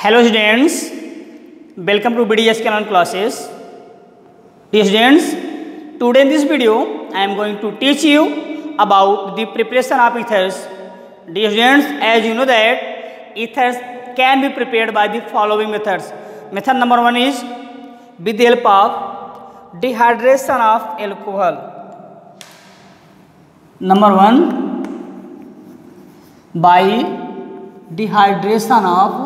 Hello students, welcome to BDS Canon classes. Dear students, today in this video I am going to teach you about the preparation of ethers. Dear students, as you know that ethers can be prepared by the following methods. Method number 1 is with the help of dehydration of alcohol. Number 1, by dehydration of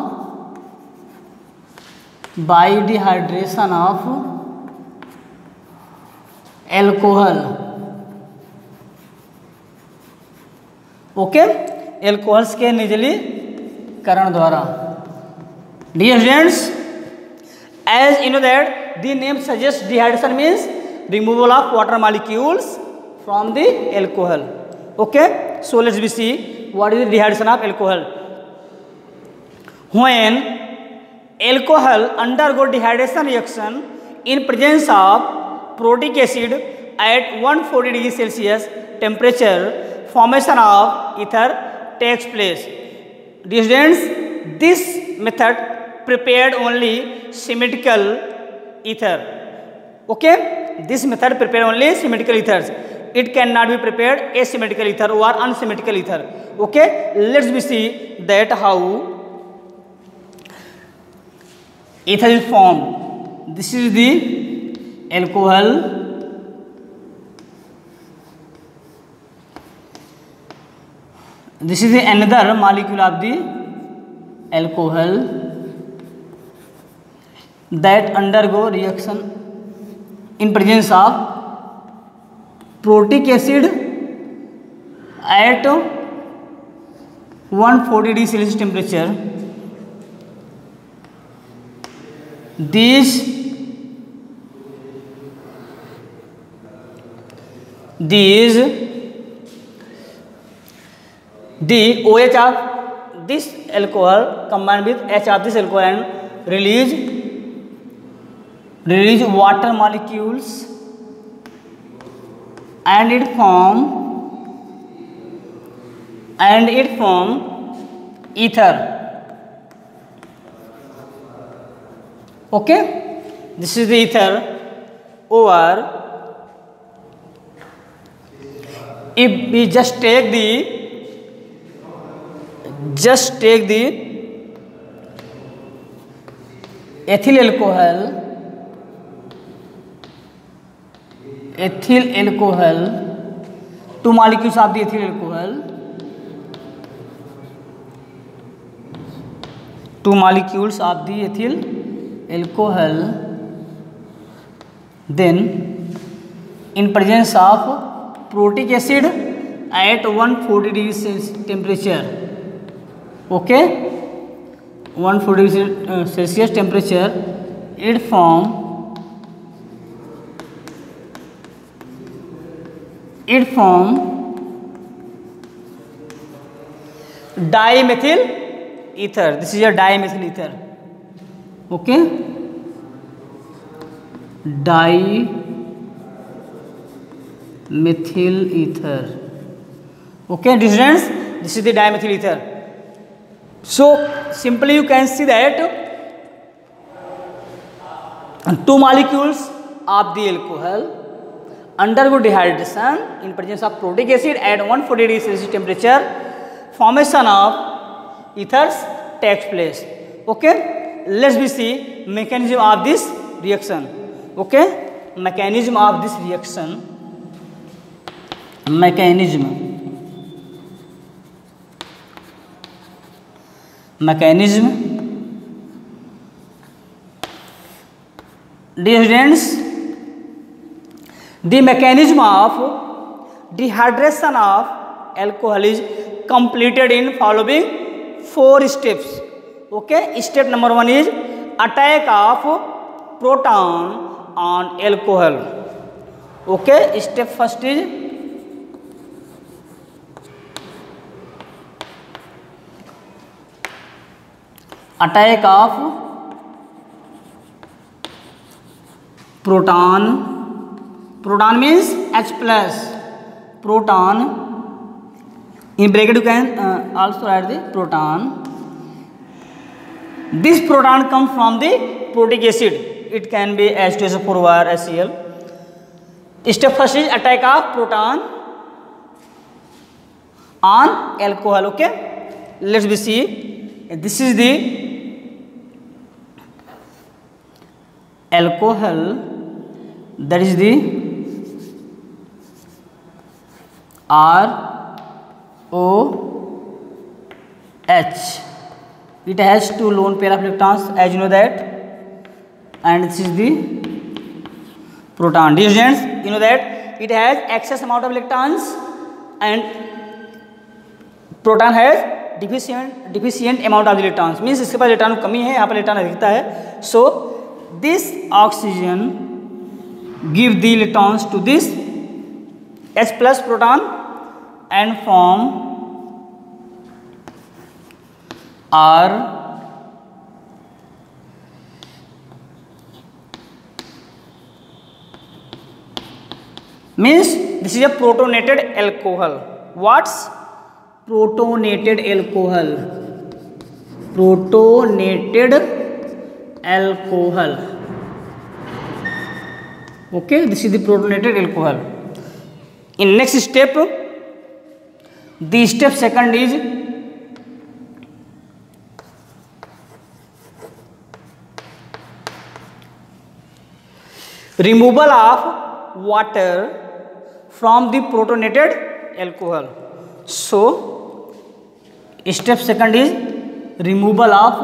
alcohol. Okay, alcohols के निर्जलीकरण द्वारा. Dear students, as you know that the name suggests dehydration means removal of water molecules from the alcohol. Okay, so let's see what is the dehydration of alcohol. When alcohol undergo dehydration reaction in presence of protic acid at 140 degrees Celsius temperature, formation of ether takes place. Dear students, this method prepared only symmetrical ether. Okay, this method prepared only symmetrical ethers. It cannot be prepared asymmetrical ether or unsymmetrical ether. Okay, let's see that how ether is formed. This is the alcohol. This is the another molecule of the alcohol that undergo reaction in presence of protic acid at 140 degrees Celsius temperature. The OH of this alcohol combined with H of this alcohol and release water molecules and it form ether. Okay, this is the ether. Or if we just take the ethyl alcohol, two molecules of the ethyl alcohol, then in presence of protic acid at 140 degrees Celsius temperature. Okay, 140 degrees Celsius temperature, it form dimethyl ether. This is a dimethyl ether. Okay, dimethyl ether. Okay, students, this is the dimethyl ether. So simply you can see that two molecules of the alcohol undergo dehydration in presence of protic acid at 140 degrees Celsius temperature. Formation of ethers takes place. Okay, let's see mechanism of this reaction. Okay, mechanism of this reaction. Mechanism. Dear students, the mechanism of dehydration of alcohol is completed in following 4 steps. Okay, step number 1 is attack of proton on alcohol. Okay, step first is attack of proton. Proton means H plus. Proton. In bracket you can also write the proton This proton comes from the protic acid. It can be H2SO4 or HCl. Step first is attack of proton on alcohol. Okay, let's be see. This is the alcohol, that is the ROH. It has 2 lone pair of electrons, as you know that, and this is the proton. Dear students, you know that it has excess amount of electrons and proton has deficient amount of electrons. Means इसके पास electron कमी है, यहाँ पर electron अधिकता है. So this oxygen give the electrons to this H plus proton and form R means this is a protonated alcohol. What's protonated alcohol? Protonated alcohol. Okay, this is the protonated alcohol. In next step, the step second is removal of water from the protonated alcohol. So step second is removal of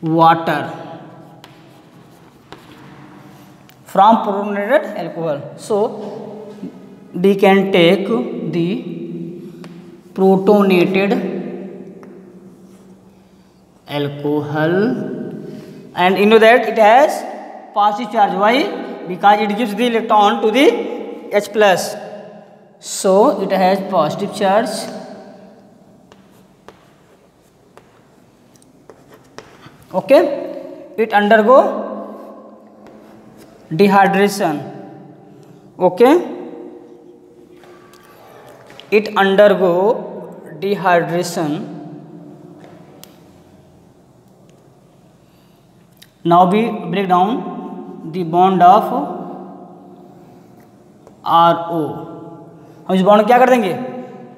water from protonated alcohol. So we can take the protonated alcohol and you know that it has positive charge. Why? Because it gives the electron to the H plus, so it has positive charge. Okay, it undergo dehydration. Okay, it undergo dehydration. Now we break down the bond of RO. हम इस bond क्या कर देंगे?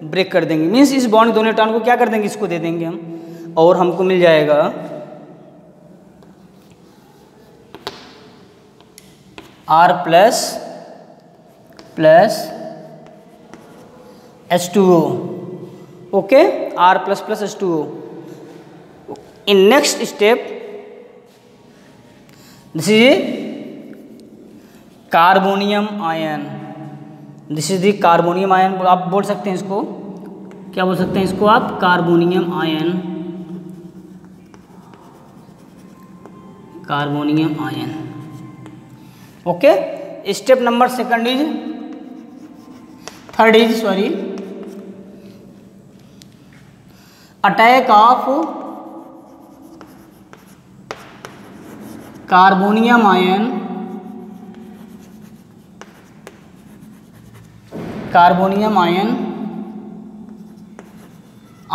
Break कर देंगे. Means इस bond दोनों electron को क्या कर देंगे? इसको दे देंगे हम, और हमको मिल जाएगा R plus H2O. Okay, R plus H2O. In next step, this is carbonium ion. This is the carbonium ion. आप बोल सकते हैं इसको, क्या बोल सकते हैं इसको आप? Carbonium ion. Carbonium ion. Okay, step number third is attack of carbonium ion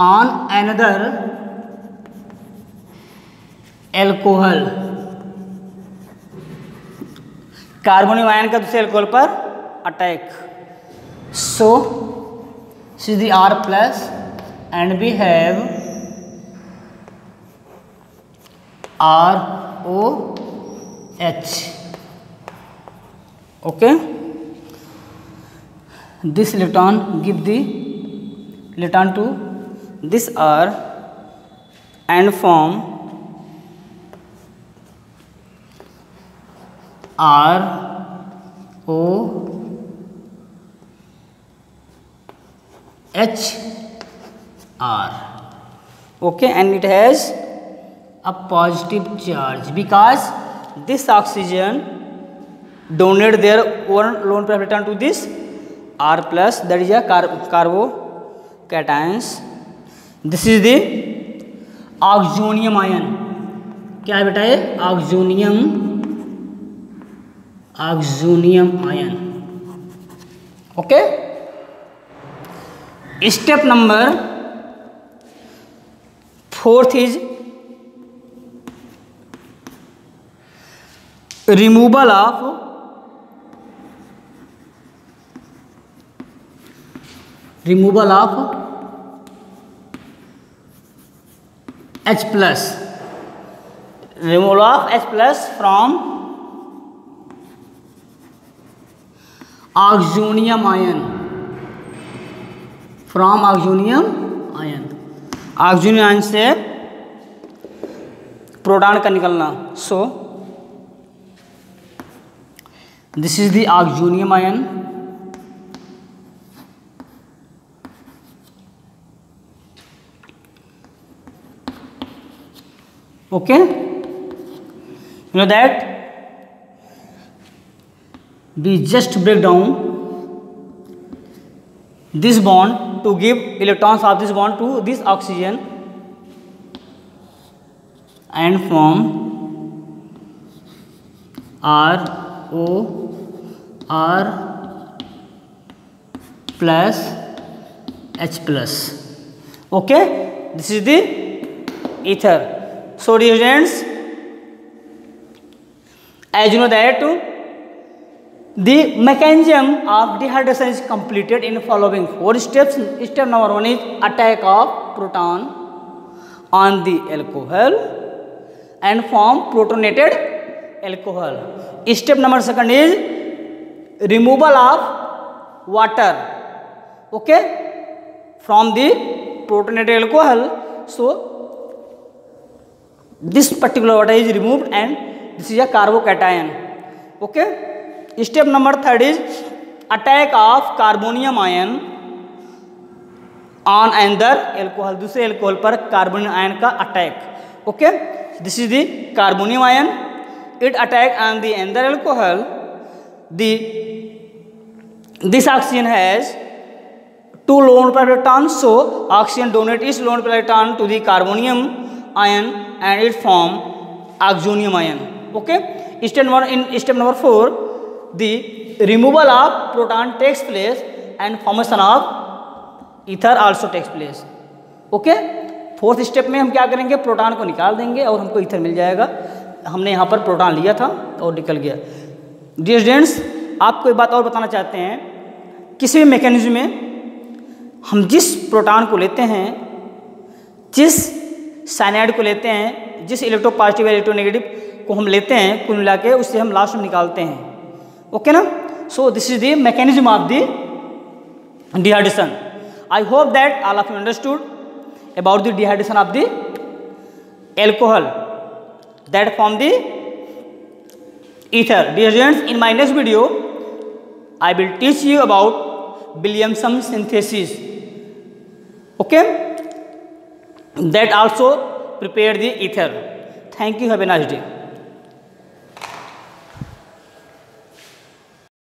on another alcohol. Carbonium ion का दूसरे अल्कोहल पर attack. So this is the R plus and we have ROH. Okay, this electron give the electron to this R and form ROHR. Okay, and it has a positive charge because this oxygen donate their one lone pair electron to this R plus, that is a carbocations. This is the oxonium ion. क्या है बेटा ये? oxonium ion. Okay, Step number 4 is removal of H plus, removal of H plus from oxonium ion, oxonium ion से proton का निकलना. So this is the oxonium ion. Okay, you know that we just break down this bond to give electrons of this bond to this oxygen and form ROR plus H plus. Okay, this is the ether. So dear students, as you know that the mechanism of dehydration is completed in following 4 steps. Step number 1 is attack of proton on the alcohol and form protonated alcohol. Step number 2 is removal of water, okay, from the protonated alcohol. So this particular water is removed and this is a carbocation. Okay. Step number 3 is attack of carbonium ion on another alcohol, दूसरे alcohol पर carbonium ion का attack. Okay, this is the carbonium ion. It attack on the another alcohol. This oxygen has 2 lone pair electrons, so oxygen donate its lone pair electron to the carbonium ion and it form oxonium ion. Okay. Step number 4, the removal of proton takes place and formation of ether also takes place. Okay. 4th step में हम क्या करेंगे, proton को निकाल देंगे और हमको ether मिल जाएगा. हमने यहाँ पर प्रोटॉन लिया था और निकल गया. डियर स्टूडेंट्स, आपको एक बात और बताना चाहते हैं, किसी भी मैकेनिज्म में हम जिस प्रोटॉन को लेते हैं, जिस साइनाइड को लेते हैं, जिस इलेक्ट्रोपॉजिटिव या इलेक्ट्रोनेगेटिव को हम लेते हैं, कुल मिला के उससे हम लास्ट में निकालते हैं. ओके ना. So this is the mechanism of the dehydration. I hope that all of you understood about the dehydration of the alcohol that form the ether. Dear students, in my next video I will teach you about Williamson synthesis. Okay, that also prepare the ether. Thank you. Have a nice day.